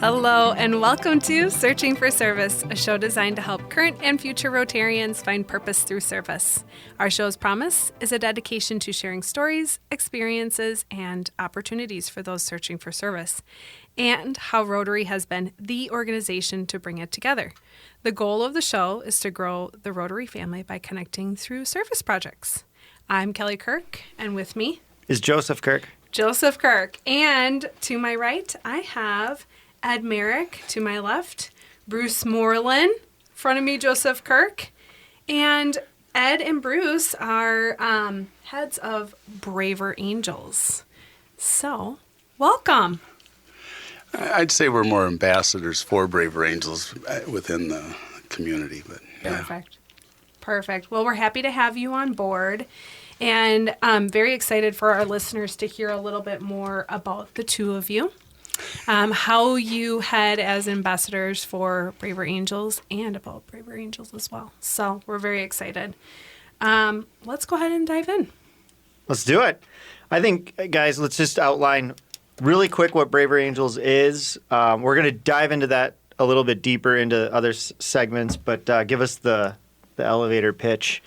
Hello, and welcome to Searching for Service, a show designed to help current and future Rotarians find purpose through service. Our show's promise is a dedication to sharing stories, experiences, and opportunities for those searching for service, and how Rotary has been the organization to bring it together. The goal of the show is to grow the Rotary family by connecting through service projects. I'm Kelly Kirk, and with me is Joseph Kirk. Joseph Kirk. And to my right, I have Ed Merrick. To my left, Bruce Moreland. In front of me, Joseph Kirk. And Ed and Bruce are heads of Braver Angels. So, welcome. I'd say we're more ambassadors for Braver Angels within the community. But yeah. Perfect. Well, we're happy to have you on board. And I'm very excited for our listeners to hear a little bit more about the two of you. How you head as ambassadors for Braver Angels and about Braver Angels as well. So we're very excited. Let's go ahead and dive in. Let's do it. I think, guys, let's just outline really quick what Braver Angels is. We're going to dive into that a little bit deeper into other segments, but give us the elevator pitch.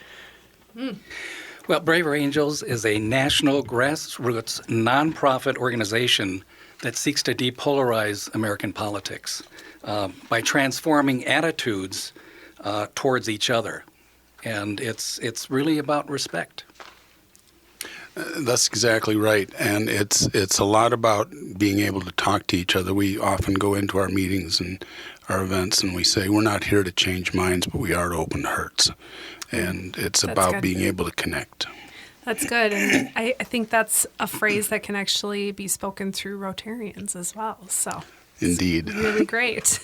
Well, Braver Angels is a national grassroots nonprofit organization that seeks to depolarize American politics by transforming attitudes towards each other. And it's really about respect. That's exactly right. And it's a lot about being able to talk to each other. We often go into our meetings and our events and we say, we're not here to change minds, but we are to open hearts. And it's about being able to connect. That's good. And I think that's a phrase that can actually be spoken through Rotarians as well. So indeed. It's really great.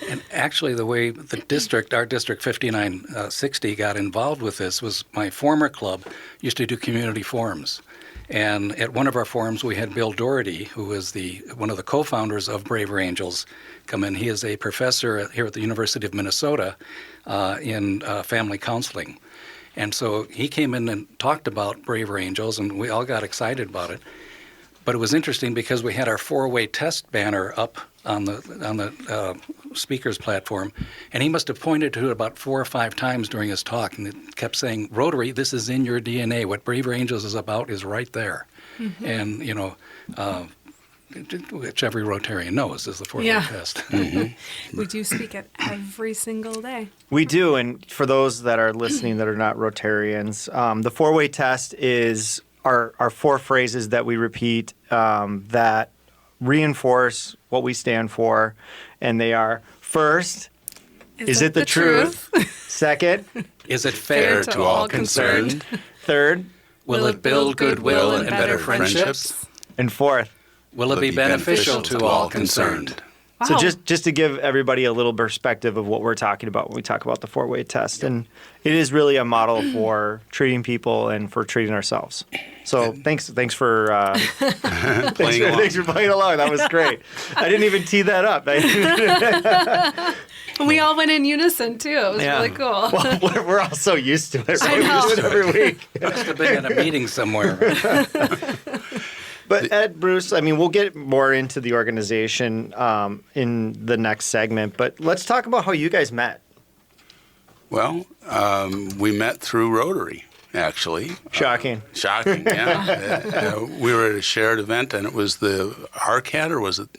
And actually the way the district, our District 5960 got involved with this was my former club used to do community forums. And at one of our forums we had Bill Doherty, who is one of the co-founders of Braver Angels, come in. He is a professor here at the University of Minnesota in family counseling. And so he came in and talked about Braver Angels, and we all got excited about it. But it was interesting because we had our four-way test banner up on the speaker's platform, and he must have pointed to it about 4 or 5 times during his talk, and it kept saying, Rotary, this is in your DNA. What Braver Angels is about is right there. Mm-hmm. And, which every Rotarian knows is the four-way test. We do speak it every single day. We do, and for those that are listening that are not Rotarians, the four-way test is our 4 phrases that we repeat that reinforce what we stand for, and they are, first, is it the truth? Second, is it fair to all concerned? Third, will it build goodwill and better friendships? And fourth, will it be beneficial to all concerned? Wow. So just to give everybody a little perspective of what we're talking about when we talk about the four-way test. Yep. And it is really a model for treating people and for treating ourselves. So thanks for thanks for playing along. That was great. I didn't even tee that up. We all went in unison, too. It was really cool. Well, we're all so used to it. I know. We do it every week. Must have been in a meeting somewhere. But Ed, Bruce, I mean, we'll get more into the organization in the next segment, but let's talk about how you guys met. Well, we met through Rotary, actually. Shocking. Shocking, yeah. We were at a shared event, and it was the RCAT, or was it?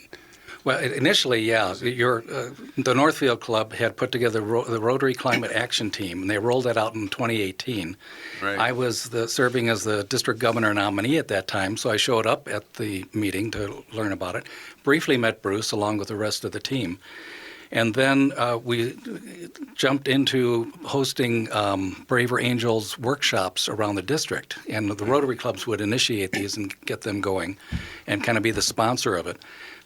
Well, initially, yeah. The Northfield Club had put together the Rotary Climate Action Team, and they rolled that out in 2018. Right. I was serving as the district governor nominee at that time, so I showed up at the meeting to learn about it. Briefly met Bruce along with the rest of the team. And then we jumped into hosting Braver Angels workshops around the district. And the Rotary clubs would initiate these and get them going and kind of be the sponsor of it.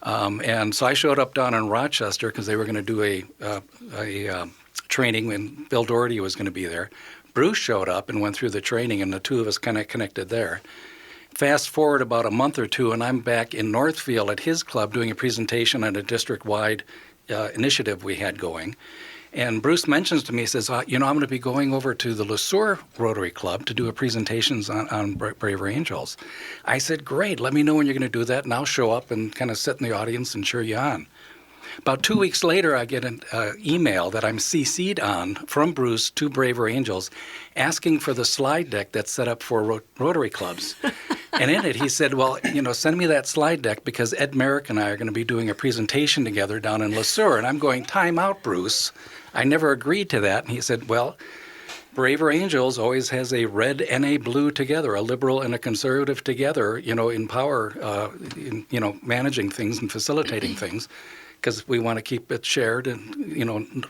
And so I showed up down in Rochester because they were going to do a training, and Bill Doherty was going to be there. Bruce showed up and went through the training, and the two of us kind of connected there. Fast forward about a month or two, and I'm back in Northfield at his club doing a presentation on a district-wide initiative we had going. And Bruce mentions to me, he says, I'm going to be going over to the Le Sueur Rotary Club to do a presentations on Braver Angels. I said, great, let me know when you're going to do that, and I'll show up and kind of sit in the audience and cheer you on. About 2 weeks later, I get an email that I'm CC'd on from Bruce to Braver Angels asking for the slide deck that's set up for Rotary clubs. And in it, he said, well, send me that slide deck because Ed Merrick and I are going to be doing a presentation together down in Le Sueur. And I'm going, time out, Bruce. I never agreed to that. And he said, well, Braver Angels always has a red and a blue together, a liberal and a conservative together, in power, managing things and facilitating things, because we want to keep it shared and,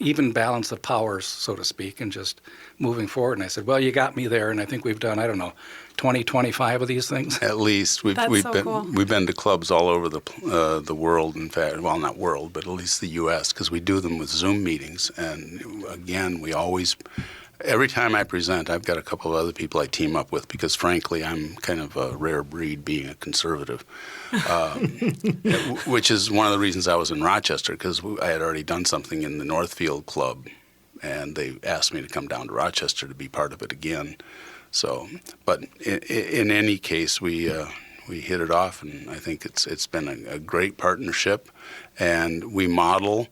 even balance of powers, so to speak, and just moving forward. And I said, well, you got me there, and I think we've done, 20, 25 of these things. At least we've been to clubs all over the world. In fact, well, not world, but at least the U.S. because we do them with Zoom meetings. And again, every time I present, I've got a couple of other people I team up with because, frankly, I'm kind of a rare breed being a conservative, which is one of the reasons I was in Rochester because I had already done something in the Northfield Club, and they asked me to come down to Rochester to be part of it again. So, but in any case, we hit it off, and I think it's been a great partnership, and we model,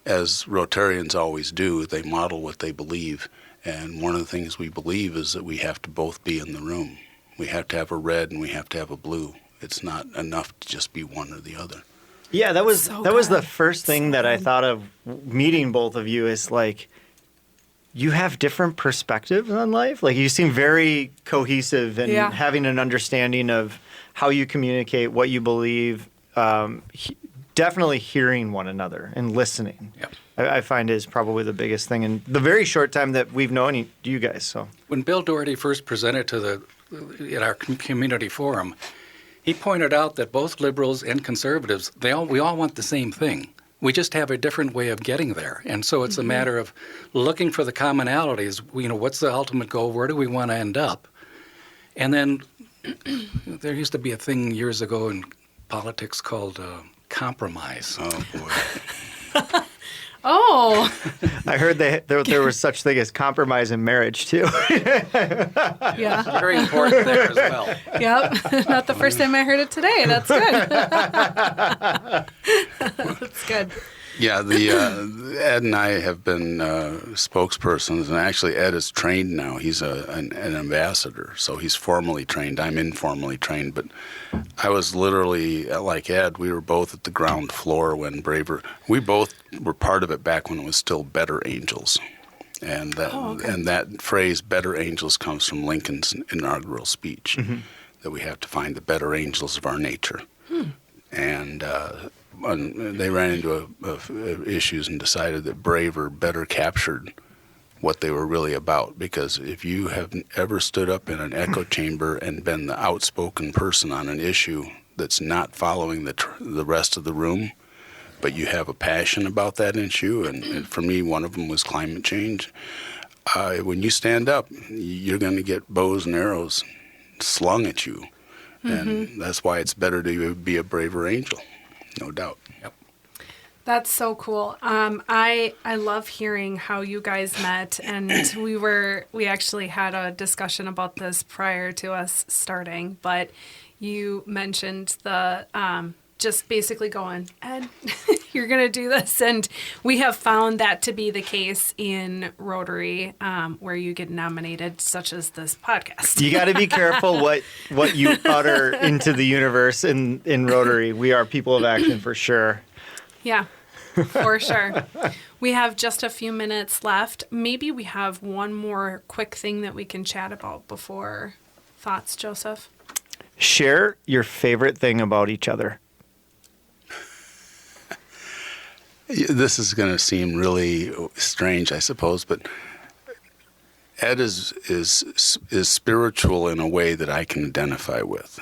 as Rotarians always do, they model what they believe. And one of the things we believe is that we have to both be in the room. We have to have a red and we have to have a blue. It's not enough to just be one or the other. Yeah, that was the first thing that I thought of meeting both of you is like, you have different perspectives on life. Like you seem very cohesive and having an understanding of how you communicate, what you believe, definitely hearing one another and listening. Yep. I find is probably the biggest thing in the very short time that we've known you guys. So when Bill Doherty first presented at our community forum, he pointed out that both liberals and conservatives, we all want the same thing. We just have a different way of getting there. And so it's a matter of looking for the commonalities. What's the ultimate goal? Where do we want to end up? And then there used to be a thing years ago in politics called compromise. Oh, boy. Oh. I heard there was such thing as compromise in marriage, too. Yeah. Very important there as well. Yep. Not the first time I heard it today. That's good. That's good. Yeah, Ed and I have been spokespersons, and actually Ed is trained now. He's an ambassador, so he's formally trained. I'm informally trained, but I was literally, like Ed, we were both at the ground floor when we both were part of it back when it was still Better Angels. And that phrase, Better Angels, comes from Lincoln's inaugural speech, that we have to find the better angels of our nature. And they ran into issues and decided that Braver better captured what they were really about. Because if you have ever stood up in an echo chamber and been the outspoken person on an issue that's not following the rest of the room, but you have a passion about that issue, and for me, one of them was climate change. When you stand up, you're going to get bows and arrows slung at you. And that's why it's better to be a braver angel. No doubt. Yep. That's so cool. I love hearing how you guys met, and we actually had a discussion about this prior to us starting. But you mentioned the just basically going, Ed, you're going to do this, and we have found that to be the case in Rotary, where you get nominated, such as this podcast. You got to be careful what you utter into the universe in Rotary. We are people of action for sure. Yeah, for sure. We have just a few minutes left. Maybe we have one more quick thing that we can chat about before thoughts, Joseph. Share your favorite thing about each other. This is going to seem really strange, I suppose, but Ed is spiritual in a way that I can identify with.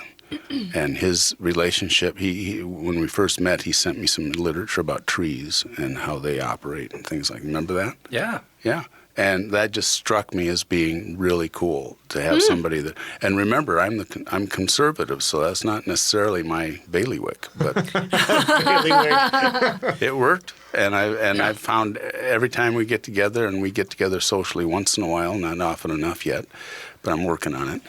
And his relationship, he when we first met, he sent me some literature about trees and how they operate and things like that. Remember that? Yeah. Yeah. And that just struck me as being really cool to have somebody that. And remember, I'm conservative, so that's not necessarily my bailiwick, but it worked. And I've found every time we get together, and we get together socially once in a while, not often enough yet, but I'm working on it.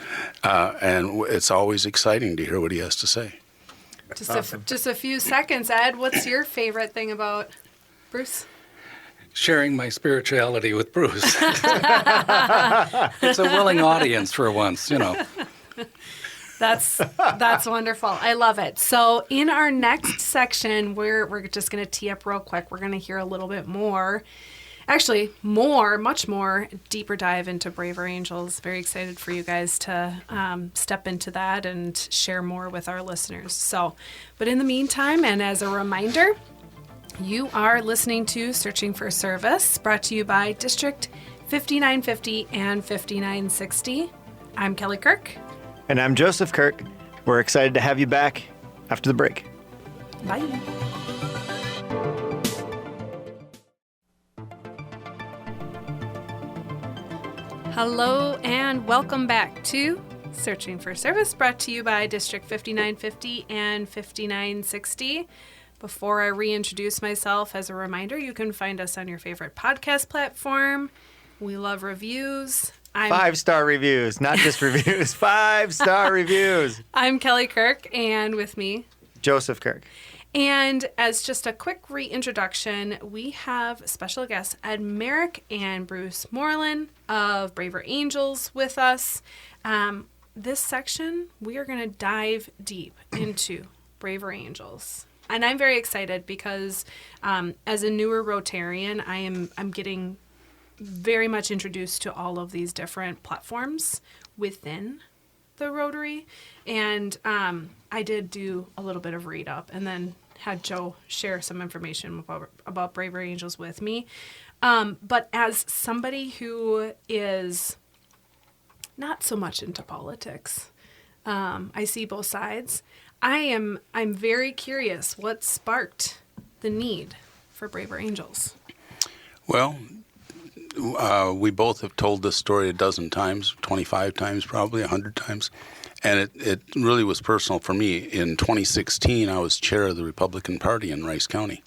And it's always exciting to hear what he has to say. Just a few seconds, Ed. What's your favorite thing about Bruce? Sharing my spirituality with Bruce. It's a willing audience for once, you know. That's wonderful. I love it. So in our next section, we're just going to tee up real quick. We're going to hear a little bit more. Actually, much more deeper dive into Braver Angels. Very excited for you guys to step into that and share more with our listeners. So, but in the meantime, and as a reminder, you are listening to Searching for Service, brought to you by District 5950 and 5960. I'm Kelly Kirk. And I'm Joseph Kirk. We're excited to have you back after the break. Bye. Hello and welcome back to Searching for Service, brought to you by District 5950 and 5960. Before I reintroduce myself, as a reminder, you can find us on your favorite podcast platform. We love reviews. 5-star reviews, not just reviews. 5-star reviews. I'm Kelly Kirk, and with me, Joseph Kirk. And as just a quick reintroduction, we have special guests Ed Merrick and Bruce Moreland of Braver Angels with us. This section, we are going to dive deep into Braver Angels. And I'm very excited because as a newer Rotarian, I'm getting very much introduced to all of these different platforms within the Rotary. And I did do a little bit of read up and then had Joe share some information about Braver Angels with me. But as somebody who is not so much into politics, I see both sides. I'm very curious what sparked the need for Braver Angels. Well, we both have told this story a dozen times, 25 times probably, 100 times. And it really was personal for me. In 2016, I was chair of the Republican Party in Rice County.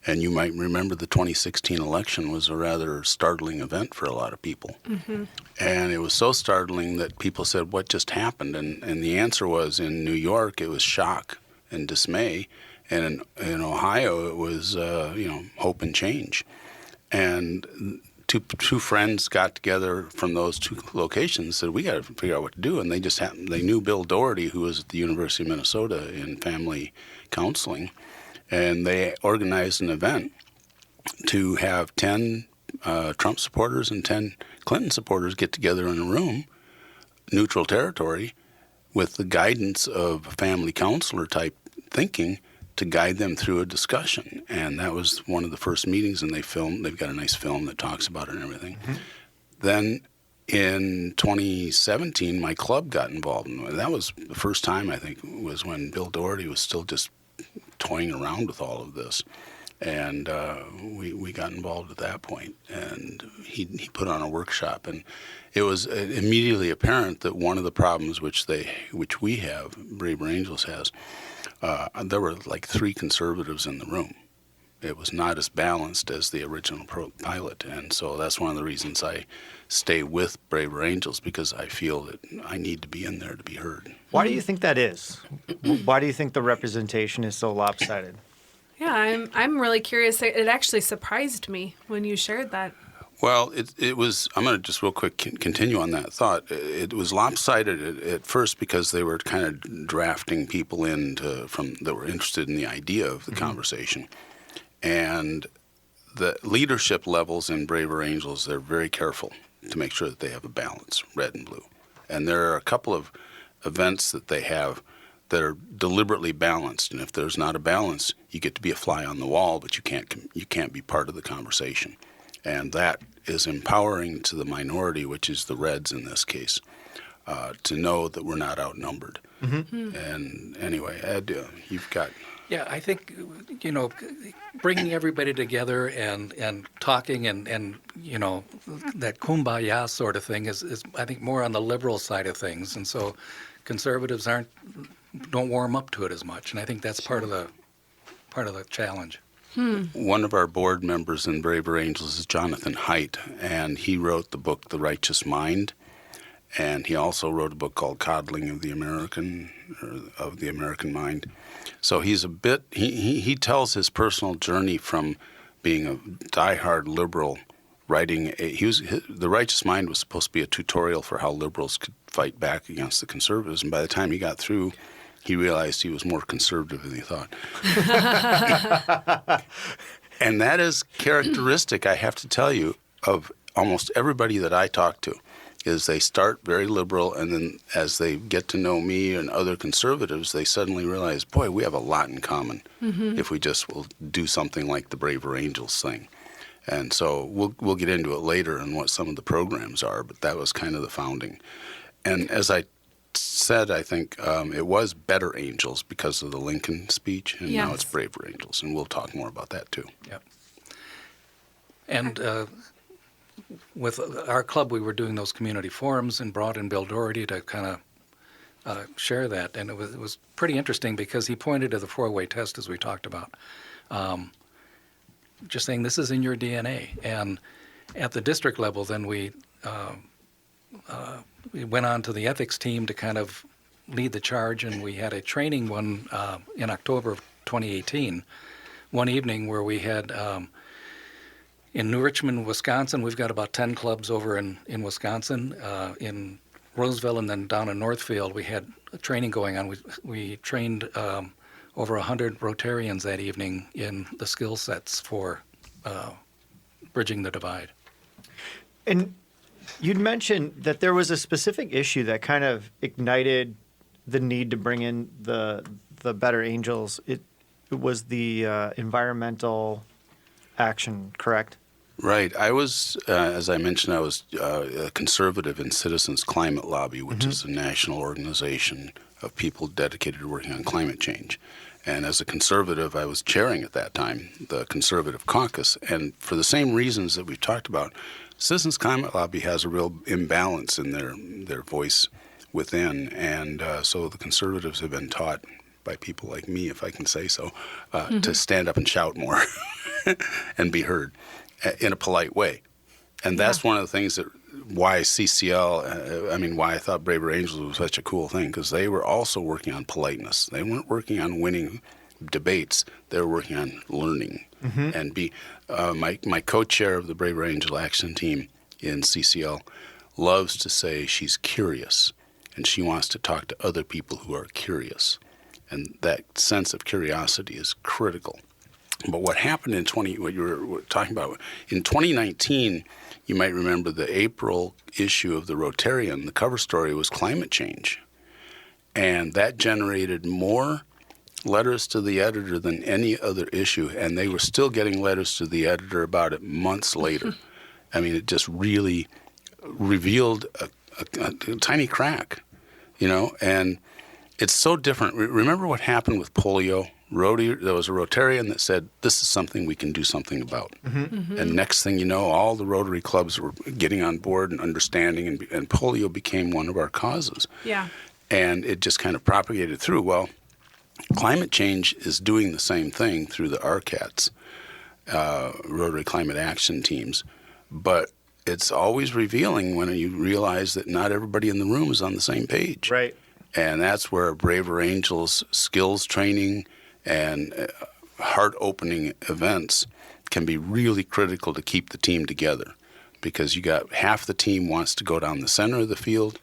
And you might remember the 2016 election was a rather startling event for a lot of people. Mm-hmm. And it was so startling that people said, what just happened? And the answer was, in New York, it was shock and dismay. And in Ohio, it was, hope and change. And two friends got together from those two locations and said, we got to figure out what to do. And they knew Bill Doherty, who was at the University of Minnesota in family counseling. And they organized an event to have 10 Trump supporters and 10 Clinton supporters get together in a room, neutral territory, with the guidance of family counselor type thinking to guide them through a discussion. And that was one of the first meetings, and they've got a nice film that talks about it and everything. Mm-hmm. Then in 2017, my club got involved. And that was the first time, I think, was when Bill Doherty was still just toying around with all of this. And we got involved at that point. And he put on a workshop. And it was immediately apparent that one of the problems which we have, Braver Angels has, there were like 3 conservatives in the room. It was not as balanced as the original pilot. And so that's one of the reasons I stay with Braver Angels, because I feel that I need to be in there to be heard. Why do you think that is? Why do you think the representation is so lopsided? Yeah, I'm really curious. It actually surprised me when you shared that. Well, it was, I'm going to just real quick continue on that thought. It was lopsided at first because they were kind of drafting people in that were interested in the idea of the conversation. And the leadership levels in Braver Angels, they're very careful to make sure that they have a balance, red and blue. And there are a couple of events that they have that are deliberately balanced. And if there's not a balance, you get to be a fly on the wall, but you can't be part of the conversation. And that is empowering to the minority, which is the Reds in this case, to know that we're not outnumbered. Mm-hmm. And anyway, Ed, you've got... Yeah, I think, bringing everybody together and talking and that kumbaya sort of thing is I think more on the liberal side of things, and so conservatives don't warm up to it as much, and I think that's part of the challenge. One of our board members in Braver Angels is Jonathan Haidt, and he wrote the book The Righteous Mind, and he also wrote a book called Coddling of the American Mind. So he's a bit, he tells his personal journey from being a diehard liberal, The Righteous Mind was supposed to be a tutorial for how liberals could fight back against the conservatives, and by the time he got through, he realized he was more conservative than he thought. And that is characteristic, I have to tell you, of almost everybody that I talk to, is they start very liberal, and then as they get to know me and other conservatives, they suddenly realize, boy, we have a lot in common if we just will do something like the Braver Angels thing. And so we'll get into it later and what some of the programs are, but that was kind of the founding. And as I said, I think it was Better Angels because of the Lincoln speech, and now it's Braver Angels, and we'll talk more about that too. Yep. And with our club, we were doing those community forums and brought in Bill Doherty to kind of share that. And it was pretty interesting because he pointed to the four-way test, as we talked about, just saying this is in your DNA. And at the district level, then we went on to the ethics team to kind of lead the charge, and we had a training in October of 2018, one evening where we had in New Richmond, Wisconsin, we've got about 10 clubs over in Wisconsin. In Roseville and then down in Northfield, we had a training going on. We trained over 100 Rotarians that evening in the skill sets for bridging the divide. And you'd mentioned that there was a specific issue that kind of ignited the need to bring in the Better Angels. It was the environmental action, correct? Right. I was, as I mentioned, I was a conservative in Citizens Climate Lobby, which is a national organization of people dedicated to working on climate change. And as a conservative, I was chairing at that time the Conservative Caucus. And for the same reasons that we've talked about, Citizens Climate Lobby has a real imbalance in their voice within. And so the conservatives have been taught by people like me, if I can say so, to stand up and shout more and be heard in a polite way. And that's one of the things why CCL, why I thought Braver Angels was such a cool thing, because they were also working on politeness. They weren't working on winning debates. They were working on learning. And my co-chair of the Braver Angel Action Team in CCL loves to say she's curious, and she wants to talk to other people who are curious. And that sense of curiosity is critical. But what happened what you were talking about, in 2019, you might remember the April issue of the Rotarian, the cover story was climate change. And that generated more letters to the editor than any other issue, and they were still getting letters to the editor about it months later. It just really revealed a tiny crack, and it's so different. Remember what happened with polio? There was a Rotarian that said, this is something we can do something about. And next thing you know, all the Rotary clubs were getting on board and understanding, and polio became one of our causes. Yeah. And it just kind of propagated through. Well, climate change is doing the same thing through the RCATs, Rotary Climate Action Teams. But it's always revealing when you realize that not everybody in the room is on the same page. Right. And that's where Braver Angels skills training and heart-opening events can be really critical to keep the team together, because you got half the team wants to go down the center of the field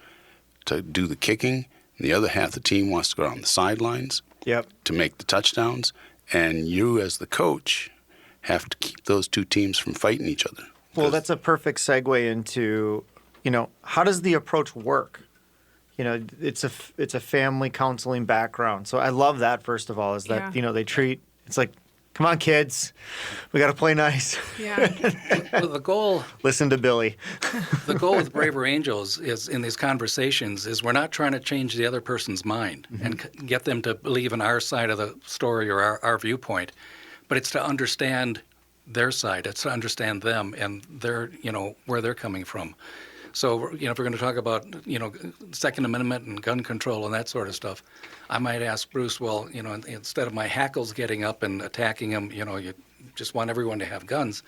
to do the kicking, and the other half the team wants to go down the sidelines to make the touchdowns, and you as the coach have to keep those two teams from fighting each other. Well, that's a perfect segue into, how does the approach work? It's a family counseling background. So I love that, first of all, is that, they treat, it's like Come on, kids. We got to play nice. Yeah. Well, the goal Listen to Billy. with Braver Angels is in these conversations is we're not trying to change the other person's mind and get them to believe in our side of the story or our viewpoint, but it's to understand their side. It's to understand them and their, where they're coming from. So, if we're going to talk about, Second Amendment and gun control and that sort of stuff, I might ask Bruce, well, instead of my hackles getting up and attacking him, you just want everyone to have guns.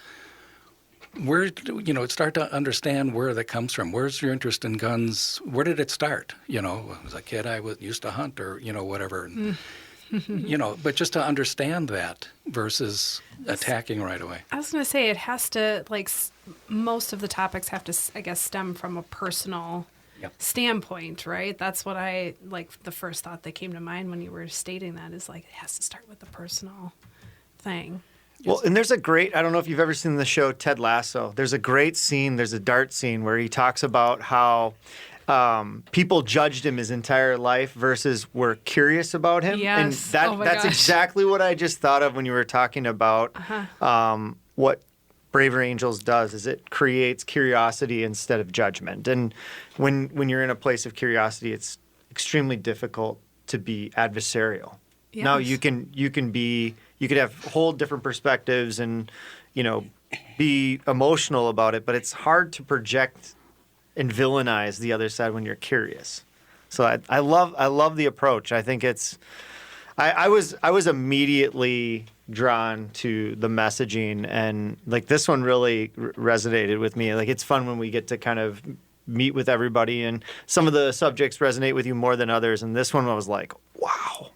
Start to understand where that comes from. Where's your interest in guns? Where did it start? As a kid, I used to hunt or, whatever. And, but just to understand that versus attacking right away. I was going to say it has to, most of the topics have to, I guess, stem from a personal standpoint, right? That's what the first thought that came to mind when you were stating that is it has to start with the personal thing. Well, and there's I don't know if you've ever seen the show Ted Lasso. There's a great scene, there's a dart scene where he talks about how people judged him his entire life versus were curious about him. Yes. And that's exactly what I just thought of when you were talking about what Braver Angels does is it creates curiosity instead of judgment. And when you're in a place of curiosity, it's extremely difficult to be adversarial. Yes. Now you could have whole different perspectives and, be emotional about it, but it's hard to project and villainize the other side when you're curious. So I love the approach. I think I was immediately drawn to the messaging, and this one really resonated with me. It's fun when we get to kind of meet with everybody, and some of the subjects resonate with you more than others. And this one I was like, wow,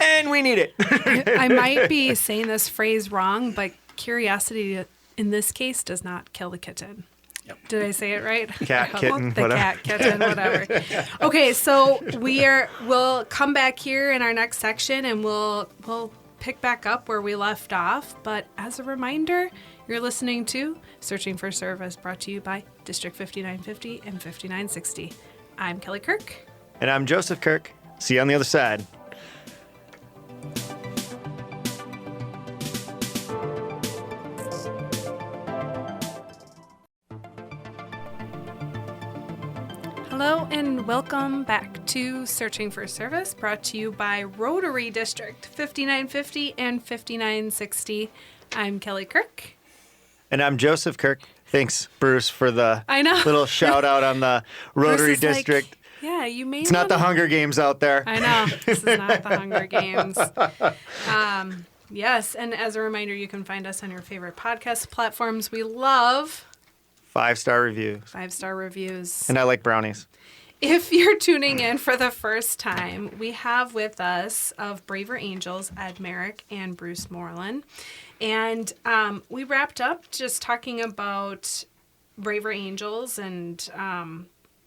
and we need it. I might be saying this phrase wrong, but curiosity in this case does not kill the kitten. Yep. Did I say it right? Cat, kitten, the whatever. Cat, kitten, whatever. Okay, so we'll come back here in our next section and we'll pick back up where we left off. But as a reminder, you're listening to Searching for Service, brought to you by District 5950 and 5960. I'm Kelly Kirk. And I'm Joseph Kirk. See you on the other side. Hello and welcome back to Searching for Service, brought to you by Rotary District 5950 and 5960. I'm Kelly Kirk. And I'm Joseph Kirk. Thanks, Bruce, for the I know. little shout out on the Rotary Bruce is District. Yeah, you may It's not the Hunger Games out there. I know. This is not the Hunger Games. Yes, and as a reminder, you can find us on your favorite podcast platforms. We love 5-star reviews. 5-star reviews. And I like brownies. If you're tuning in for the first time, we have with us of Braver Angels, Ed Merrick and Bruce Moreland. And we wrapped up just talking about Braver Angels and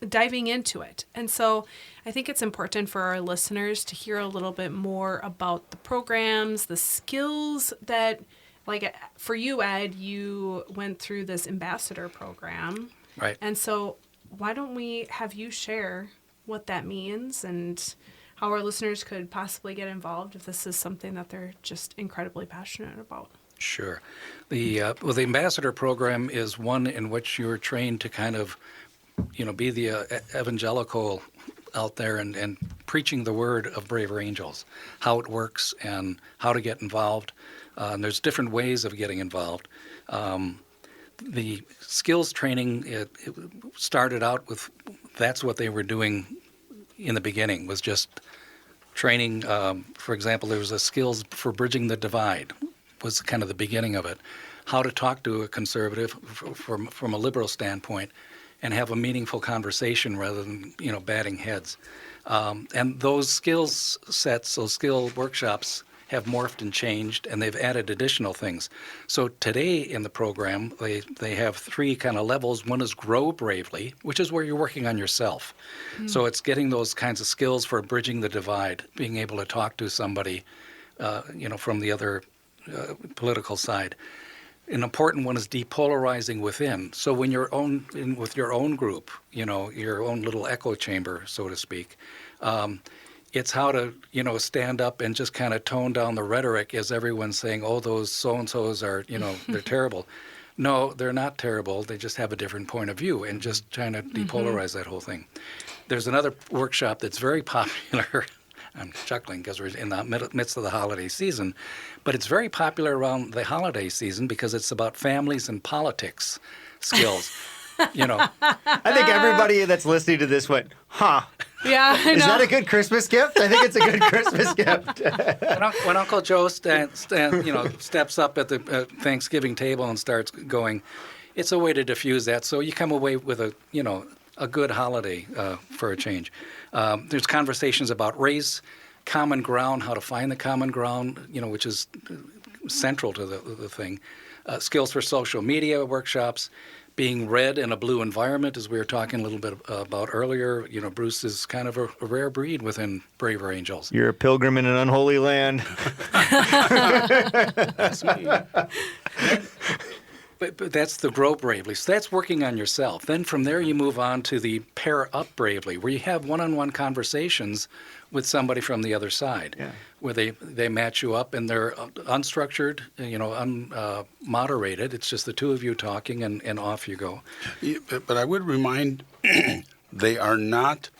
diving into it. And so I think it's important for our listeners to hear a little bit more about the programs, the skills that, for you, Ed, you went through this ambassador program. Right. And so why don't we have you share what that means and how our listeners could possibly get involved if this is something that they're just incredibly passionate about. Sure. The ambassador program is one in which you're trained to kind of, be the evangelical out there and preaching the word of Braver Angels, how it works and how to get involved. And there's different ways of getting involved. The skills training, it started out with, that's what they were doing in the beginning, was just training. For example, there was a skills for bridging the divide, was kind of the beginning of it. How to talk to a conservative from a liberal standpoint and have a meaningful conversation rather than, batting heads. And those skills sets, those skill workshops have morphed and changed, and they've added additional things. So today in the program, they have 3 kind of levels. One is Grow Bravely, which is where you're working on yourself. So it's getting those kinds of skills for bridging the divide, being able to talk to somebody, from the other political side. An important one is depolarizing within. So when you're with your own group, your own little echo chamber, so to speak, It's how to, stand up and just kind of tone down the rhetoric as everyone's saying, oh, those so-and-sos are, they're terrible. No, they're not terrible. They just have a different point of view, and just trying to depolarize that whole thing. There's another workshop that's very popular. I'm chuckling because we're in the midst of the holiday season, but it's very popular around the holiday season because it's about families and politics skills. I think everybody that's listening to this went, huh? Yeah, I know. Is that a good Christmas gift? I think it's a good Christmas gift. When Uncle Joe steps up at the Thanksgiving table and starts going, it's a way to diffuse that. So you come away with a good holiday for a change. There's conversations about race, common ground, how to find the common ground, which is central to the thing. Skills for social media workshops. Being red in a blue environment, as we were talking a little bit about earlier. Bruce is kind of a rare breed within Braver Angels. You're a pilgrim in an unholy land. That's me. But that's the Grow Bravely. So that's working on yourself. Then from there you move on to the Pair Up Bravely, where you have one-on-one conversations with somebody from the other side, where they match you up, and they're unstructured, unmoderated. It's just the two of you talking, and off you go. Yeah, but I would remind, they are not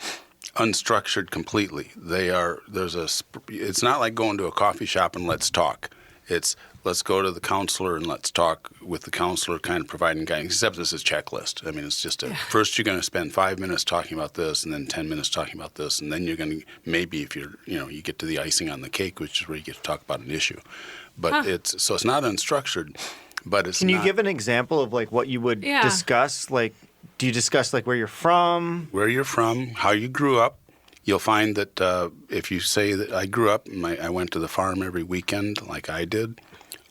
unstructured completely. It's not like going to a coffee shop and let's talk. It's let's go to the counselor and let's talk with the counselor, kind of providing guidance, except this is checklist. I mean, it's just first you're going to spend 5 minutes talking about this, and then 10 minutes talking about this, and then you're going to, maybe if you get to the icing on the cake, which is where you get to talk about an issue. But it's not unstructured, but it's Can you give an example of like what you would discuss? Like, do you discuss like where you're from? Where you're from, how you grew up. You'll find that if you say that I grew up, I went to the farm every weekend like I did,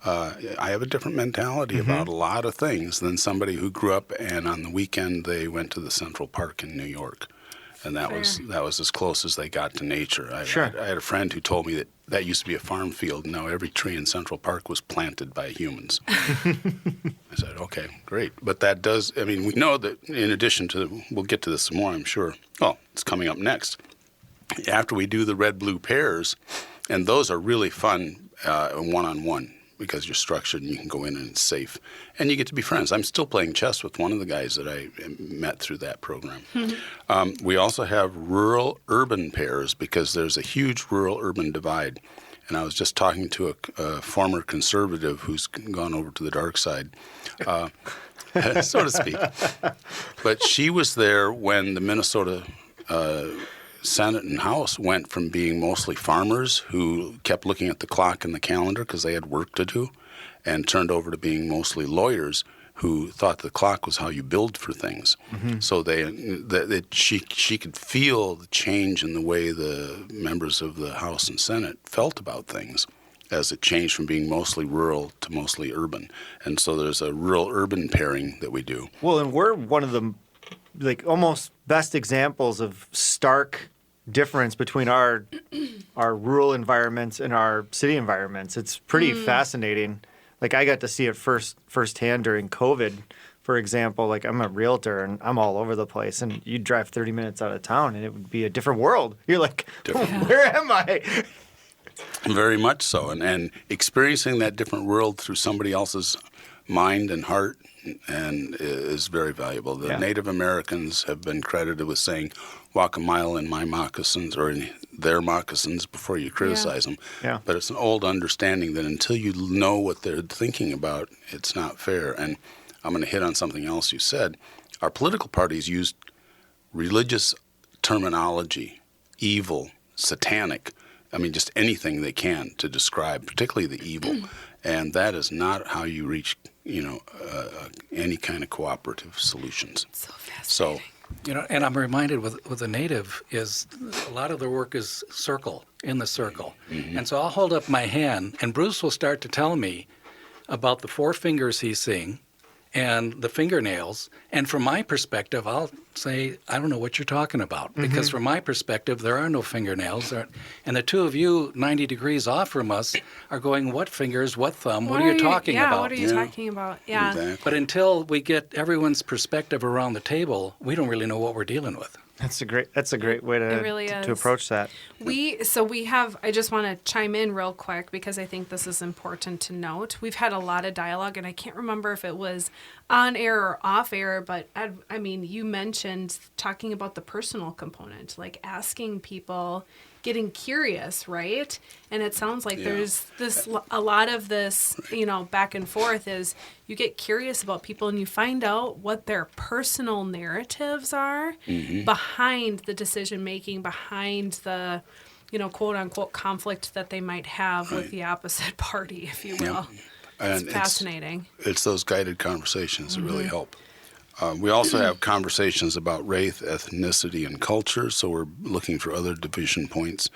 I have a different mentality about a lot of things than somebody who grew up and on the weekend they went to the Central Park in New York. And that was as close as they got to nature. I had a friend who told me that used to be a farm field, and now every tree in Central Park was planted by humans. I said, okay, great. But that does, we know that in addition to, we'll get to this some more, I'm sure. Well, it's coming up next. After we do the red-blue pairs, and those are really fun one-on-one because you're structured and you can go in and it's safe. And you get to be friends. I'm still playing chess with one of the guys that I met through that program. We also have rural-urban pairs because there's a huge rural-urban divide. And I was just talking to a former conservative who's gone over to the dark side, so to speak. But she was there when the Minnesota Senate and House went from being mostly farmers who kept looking at the clock and the calendar because they had work to do, and turned over to being mostly lawyers who thought the clock was how you billed for things. So she could feel the change in the way the members of the House and Senate felt about things as it changed from being mostly rural to mostly urban. And so there's a rural-urban pairing that we do. Well, and we're one of the almost best examples of stark difference between our rural environments and our city environments. It's pretty fascinating. Like I got to see it firsthand during COVID, for example. Like I'm a realtor and I'm all over the place, and you'd drive 30 minutes out of town and it would be a different world. You're like, where am I? Very much so. And experiencing that different world through somebody else's mind and heart and is very valuable. The Native Americans have been credited with saying, walk a mile in my moccasins or in their moccasins before you criticize them. Yeah. But it's an old understanding that until you know what they're thinking about, it's not fair. And I'm going to hit on something else you said. Our political parties used religious terminology, evil, satanic, just anything they can to describe, particularly the evil. And that is not how you reach, any kind of cooperative solutions. So fascinating. And I'm reminded with the Native is a lot of their work is in the circle. And so I'll hold up my hand, and Bruce will start to tell me about the 4 fingers he's seeing and the fingernails. And from my perspective, I'll say, I don't know what you're talking about. Because from my perspective, there are no fingernails. And the two of you, 90 degrees off from us, are going, what fingers, what thumb, what are you talking about? Yeah, what are you talking about? Yeah. Exactly. But until we get everyone's perspective around the table, we don't really know what we're dealing with. That's a great way It really to is. approach that. I just want to chime in real quick because I think this is important to note. We've had a lot of dialogue, and I can't remember if it was on air or off air, but I mean, you mentioned talking about the personal component, like asking people, getting curious, right? And it sounds like there's a lot of this, back and forth is you get curious about people and you find out what their personal narratives are behind the decision making, behind the, quote unquote conflict that they might have with the opposite party, if you will. And It's fascinating. It's those guided conversations that really help. We also have conversations about race, ethnicity, and culture, so we're looking for other division points,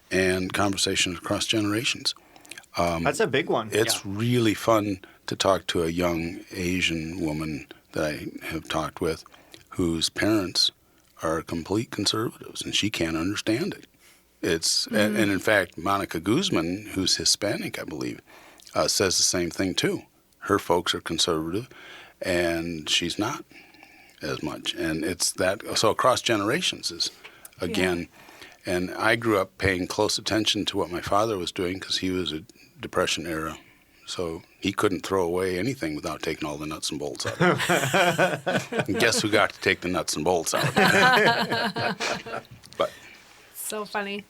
and conversations across generations. That's a big one. It's really fun to talk to a young Asian woman that I have talked with whose parents are complete conservatives, and she can't understand it. And in fact, Monica Guzman, who's Hispanic, I believe, says the same thing too. Her folks are conservative, and she's not as much. And it's that, so across generations is, again, and I grew up paying close attention to what my father was doing because he was a Depression era. So he couldn't throw away anything without taking all the nuts and bolts out of it. And guess who got to take the nuts and bolts out of it? But So funny.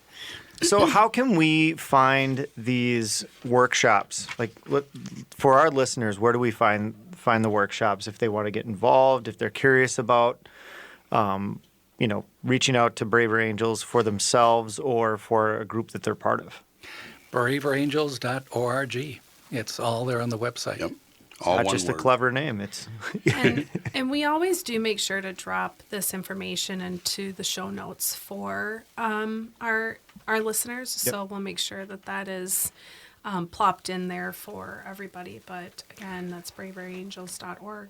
So how can we find these workshops? Like, for our listeners, where do we find the workshops if they want to get involved, if they're curious about, reaching out to Braver Angels for themselves or for a group that they're part of? braverangels.org. It's all there on the website. Yep. All Not one just word. a clever name. It's And we always do make sure to drop this information into the show notes for our listeners. So we'll make sure that is plopped in there for everybody. But again, that's braverangels.org.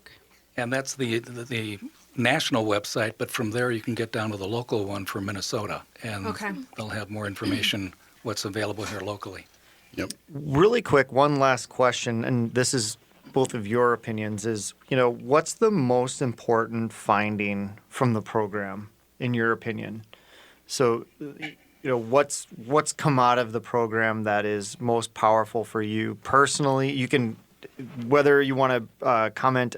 And that's the national website, but from there you can get down to the local one for Minnesota. And they'll have more information what's available here locally. Yep. really quick. One last question, and this is both of your opinions. Is what's the most important finding from the program in your opinion? So, what's come out of the program that is most powerful for you personally? You can, whether you want to comment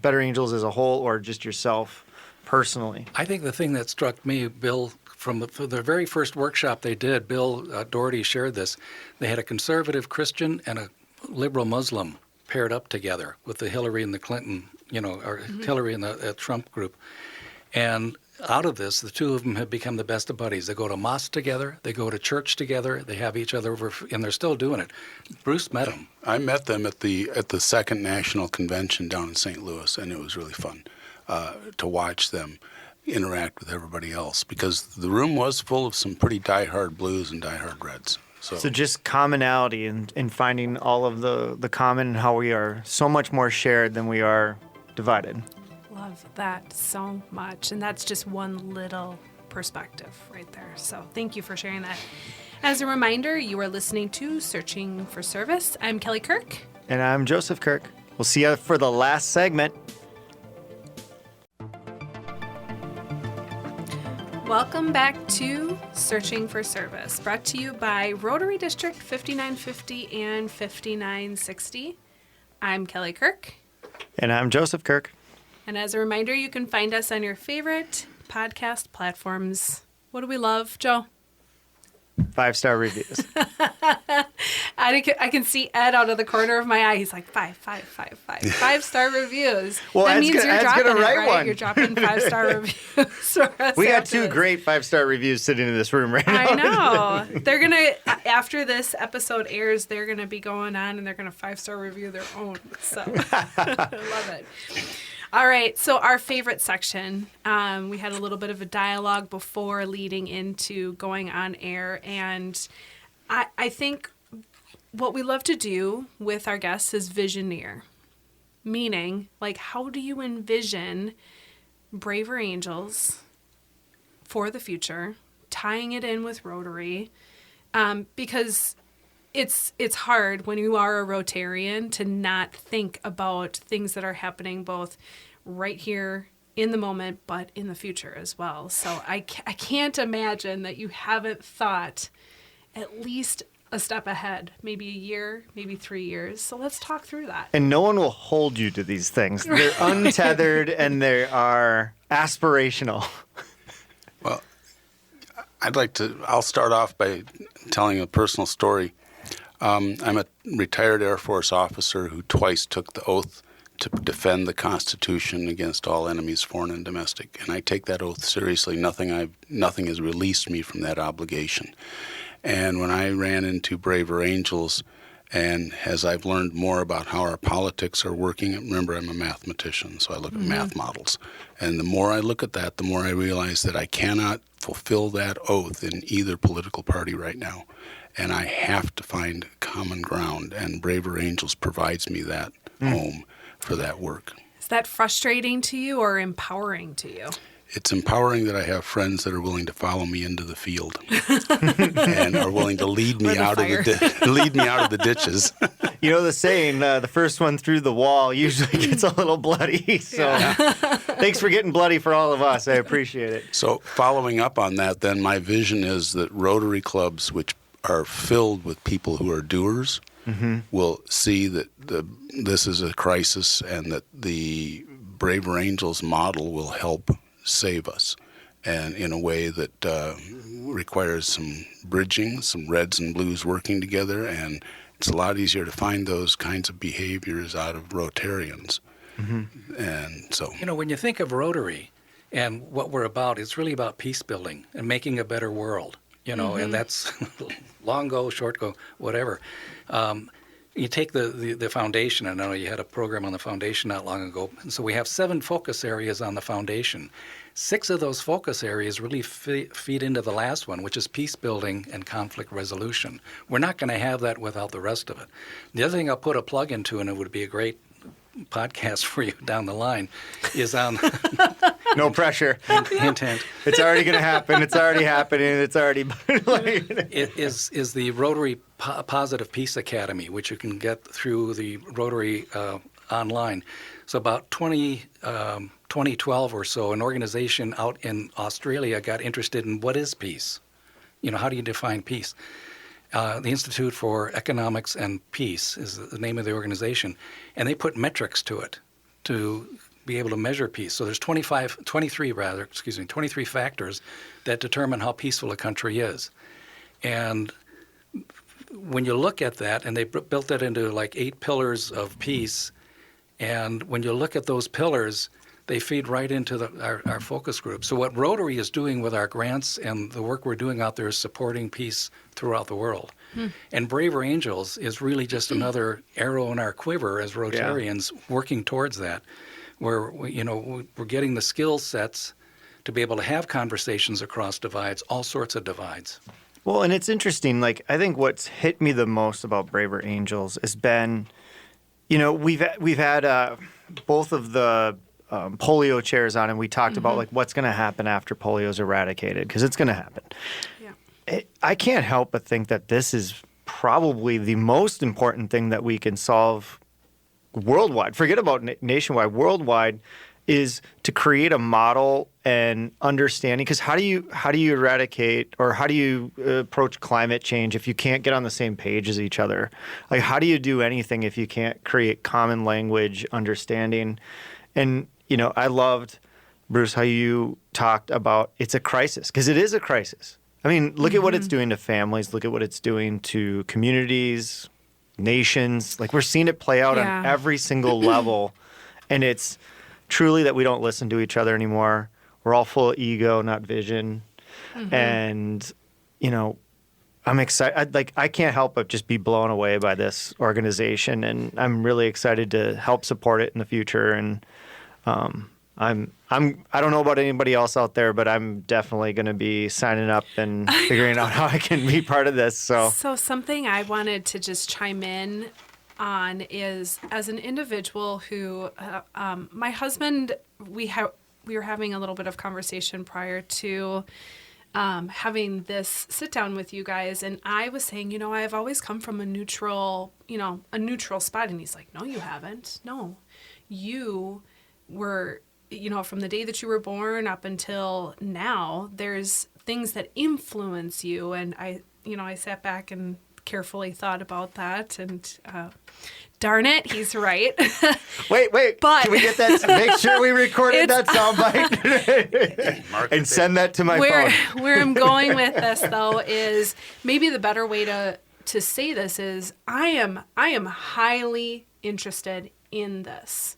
Better Angels as a whole or just yourself personally. I think the thing that struck me, Bill, from the very first workshop they did, Bill Doherty shared this. They had a conservative Christian and a liberal Muslim paired up together with the Hillary and the Clinton, or Hillary and the Trump group. And out of this, the two of them have become the best of buddies. They go to mosque together, they go to church together, they have each other over, and they're still doing it. Bruce met them. I met them at the second national convention down in St. Louis, and it was really fun to watch them interact with everybody else because the room was full of some pretty diehard blues and diehard reds. So just commonality and finding all of the common and how we are so much more shared than we are divided. Love that so much. And that's just one little perspective right there. So thank you for sharing that. As a reminder, you are listening to Searching for Service. I'm Kelly Kirk. And I'm Joseph Kirk. We'll see you for the last segment. Welcome back to Searching for Service, brought to you by Rotary District 5950 and 5960. I'm Kelly Kirk. And I'm Joseph Kirk. And as a reminder, you can find us on your favorite podcast platforms. What do we love, Joe? 5-star reviews. I can see Ed out of the corner of my eye. He's like, 5-star reviews. Well, that Ed's means you're Ed's dropping gonna it, write right? one. You're dropping 5-star reviews. For us We got after two this. great 5-star reviews sitting in this room right now. I know. They're going to, after this episode airs, they're going to be going on and they're going to 5-star review their own. So I love it. All right. So our favorite section, we had a little bit of a dialogue before leading into going on air. And I think what we love to do with our guests is visioneer, meaning like, how do you envision Braver Angels for the future, tying it in with Rotary, because it's hard when you are a Rotarian to not think about things that are happening both right here in the moment, but in the future as well. So I can't imagine that you haven't thought at least a step ahead, maybe a year, maybe 3 years. So let's talk through that. And no one will hold you to these things. They're untethered and they are aspirational. Well, I'll start off by telling a personal story. I'm a retired Air Force officer who twice took the oath to defend the Constitution against all enemies, foreign and domestic. And I take that oath seriously. Nothing has released me from that obligation. And when I ran into Braver Angels, and as I've learned more about how our politics are working, remember I'm a mathematician, so I look at math models. And the more I look at that, the more I realize that I cannot fulfill that oath in either political party right now. And I have to find common ground, and Braver Angels provides me that home for that work. Is that frustrating to you or empowering to you? It's empowering that I have friends that are willing to follow me into the field and are willing to lead me out of the ditches. You know the saying, the first one through the wall usually gets a little bloody. So thanks for getting bloody for all of us. I appreciate it. So following up on that, then my vision is that Rotary clubs, which are filled with people who are doers, will see that this is a crisis and that the Braver Angels model will help save us, and in a way that requires some bridging, some reds and blues working together, and it's a lot easier to find those kinds of behaviors out of Rotarians. And so, When you think of Rotary and what we're about, it's really about peace building and making a better world. And that's long go, short go, whatever. You take the foundation. I know you had a program on the foundation not long ago. And so we have 7 focus areas on the foundation. 6 of those focus areas really feed into the last one, which is peace building and conflict resolution. We're not going to have that without the rest of it. The other thing I'll put a plug into, and it would be a great podcast for you down the line, is on No pressure. hint. It's already going to happen. It's already happening. It's already. It is the Rotary Positive Peace Academy, which you can get through the Rotary online. So about 2012 or so, an organization out in Australia got interested in what is peace. How do you define peace? The Institute for Economics and Peace is the name of the organization, and they put metrics to it to be able to measure peace. So there's 23 factors that determine how peaceful a country is. And when you look at that, and they built that into like 8 pillars of peace, and when you look at those pillars, they feed right into our focus group. So what Rotary is doing with our grants and the work we're doing out there is supporting peace throughout the world. And Braver Angels is really just another arrow in our quiver as Rotarians working towards that, where we're getting the skill sets to be able to have conversations across divides, all sorts of divides. Well, and it's interesting. Like, I think what's hit me the most about Braver Angels has been, we've had both of the polio chairs on, and we talked about like what's going to happen after polio is eradicated, because it's going to happen. I can't help but think that this is probably the most important thing that we can solve worldwide. Forget about nationwide. Worldwide is to create a model and understanding. Because how do you eradicate, or how do you approach climate change if you can't get on the same page as each other? Like, how do you do anything if you can't create common language, understanding? And I loved, Bruce, how you talked about it's a crisis, because it is a crisis. I mean, look at what it's doing to families. Look at what it's doing to communities, nations. Like, we're seeing it play out on every single level. And it's truly that we don't listen to each other anymore. We're all full of ego, not vision. And, I'm excited. I can't help but just be blown away by this organization. And I'm really excited to help support it in the future. And I don't know about anybody else out there, but I'm definitely going to be signing up and figuring out how I can be part of this. So something I wanted to just chime in on is, as an individual who, my husband, we were having a little bit of conversation prior to having this sit down with you guys, and I was saying, I've always come from a neutral spot, and he's like, no, you haven't. No, you were from the day that you were born up until now, there's things that influence you. And I sat back and carefully thought about that, and darn it, he's right. Wait, But can we get that? Make sure we recorded that soundbite and send that to my phone. Where I'm going with this, though, is maybe the better way to say this is I am highly interested in this.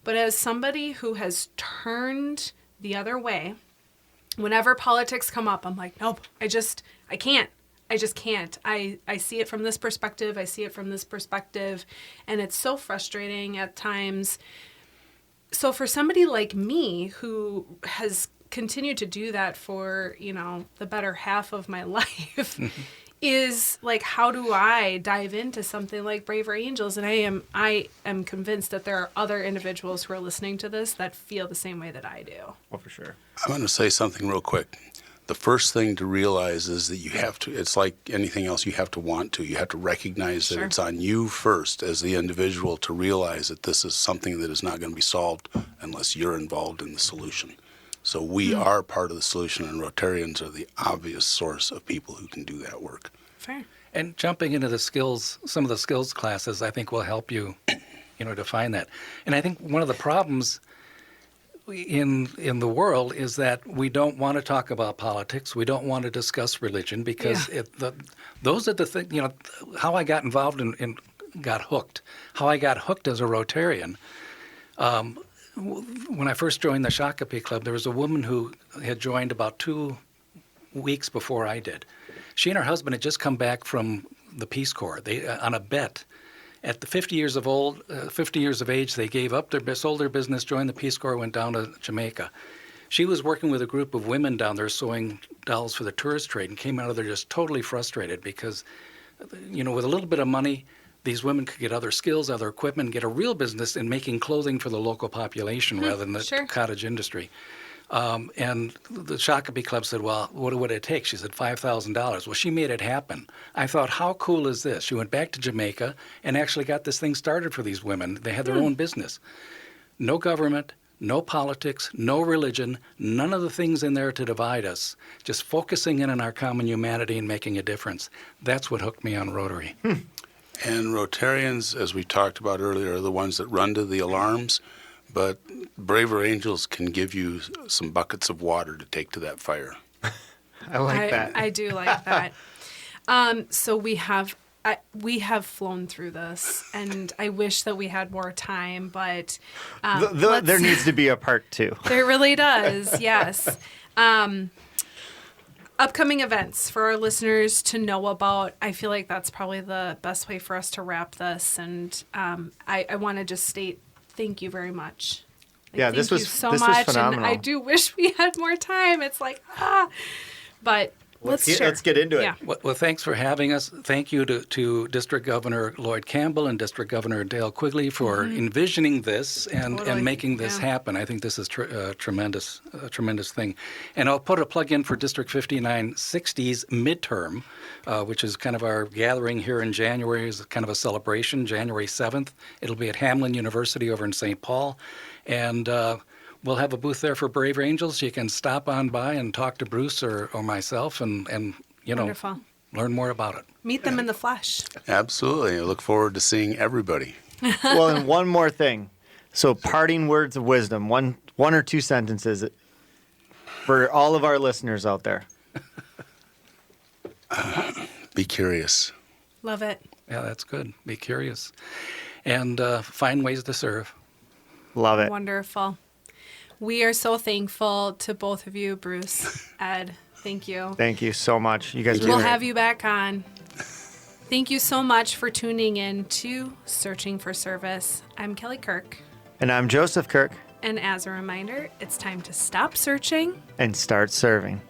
But as somebody who has turned the other way, whenever politics come up, I'm like, nope, I can't. I just can't. I see it from this perspective. I see it from this perspective. And it's so frustrating at times. So for somebody like me who has continued to do that for, the better half of my life, is like, how do I dive into something like Braver Angels? And I am convinced that there are other individuals who are listening to this that feel the same way that I do. Well, for sure. I'm going to say something real quick. The first thing to realize is that you have to, it's like anything else, you have to want to. You have to recognize that it's on you first as the individual to realize that this is something that is not going to be solved unless you're involved in the solution. So we are part of the solution, and Rotarians are the obvious source of people who can do that work. Fair. And jumping into some of the skills classes, I think will help you, define that. And I think one of the problems in the world is that we don't want to talk about politics. We don't want to discuss religion because those are the things, how I got involved and got hooked. How I got hooked as a Rotarian. When I first joined the Shakopee Club, there was a woman who had joined about 2 weeks before I did. She and her husband had just come back from the Peace Corps. They on a bet. At the 50 years of age, they gave up sold their business, joined the Peace Corps, went down to Jamaica. She was working with a group of women down there sewing dolls for the tourist trade, and came out of there just totally frustrated because, with a little bit of money, these women could get other skills, other equipment, get a real business in making clothing for the local population rather than the cottage industry. And the Shakopee Club said, well, what would it take? She said, $5,000. Well, she made it happen. I thought, how cool is this? She went back to Jamaica and actually got this thing started for these women. They had their own business. No government, no politics, no religion, none of the things in there to divide us. Just focusing in on our common humanity and making a difference. That's what hooked me on Rotary. And Rotarians, as we talked about earlier, are the ones that run to the alarms. But Braver Angels can give you some buckets of water to take to that fire. I like that. I do like that. So we have flown through this, and I wish that we had more time, but there needs to be a part 2. There really does, yes. Upcoming events for our listeners to know about. I feel like that's probably the best way for us to wrap this, and I want to just state thank you very much. This thank you so much, phenomenal. and I do wish we had more time. It's like, but let's get into it. Yeah. Well, thanks for having us. Thank you to District Governor Lloyd Campbell and District Governor Dale Quigley for envisioning this and making this happen. I think this is a tremendous thing. And I'll put a plug in for District 5960's midterm, which is kind of our gathering here in January, is kind of a celebration, January 7th. It'll be at Hamline University over in St. Paul. And we'll have a booth there for Braver Angels. You can stop on by and talk to Bruce or myself and Wonderful. Learn more about it. Meet them in the flesh. Absolutely. I look forward to seeing everybody. Well, and one more thing. So parting words of wisdom, one or 2 sentences for all of our listeners out there. Be curious. Love it. Yeah, that's good. Be curious. And find ways to serve. Love it. Wonderful. We are so thankful to both of you, Bruce, Ed. Thank you. Thank you so much. You guys are We'll great. have you back on. Thank you so much for tuning in to Searching for Service. I'm Kelly Kirk. And I'm Joseph Kirk. And as a reminder, it's time to stop searching And start serving.